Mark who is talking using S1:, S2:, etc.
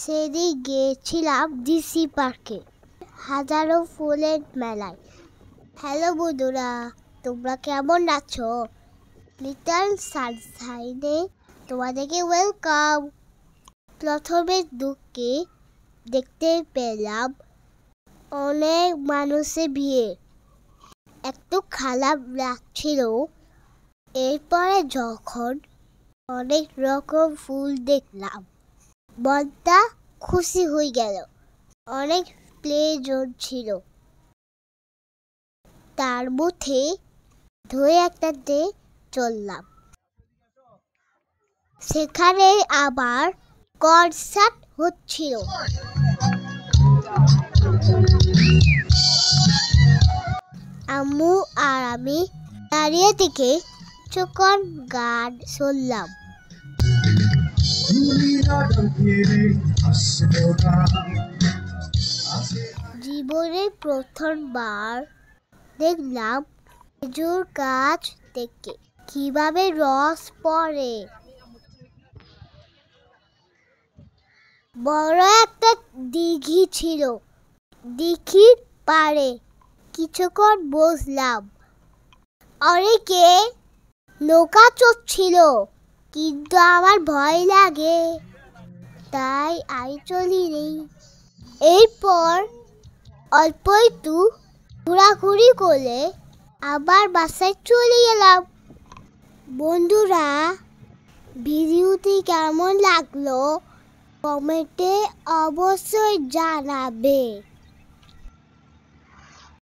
S1: সেদিন গিয়েছিলাম ডিসি পার্কে, হাজারো ফুলের মেলায়। হ্যালো বন্ধুরা, তোমরা কেমন আছো? লিটল সানশাইনে তোমাদেরকে ওয়েলকাম। প্রথমে দুঃখে দেখতে পেলাম অনেক মানুষের ভিড়, একটু খারাপ লাগছিল। এরপরে যখন অনেক রকম ফুল দেখলাম, মনটা খুশি হয়ে গেল। অনেক প্লে জোন ছিল, তার মধ্যে ধরে একটাতে চললাম। সেখানে আবার কনসার্ট হচ্ছিল। আম্মু আর আমি দাঁড়িয়ে থেকে চোখন গান শুনলাম। জীবনে প্রথমবার দেখলাম খেজুর গাছ থেকে কিভাবে রস পড়ে। বড় একটা দিঘি ছিল, দিঘির পাড়ে কিছুক্ষণ বসলাম। অনেকে নৌকা চড়ছিল, কিন্তু আমার ভয় লাগে, তাই আমি চলিনি। এরপর অল্প একটু ঘোরাঘুরি করে আবার বাসায় চলে গেলাম। বন্ধুরা, ভিডিওটি কেমন লাগলো কমেন্টে অবশ্যই জানাবে।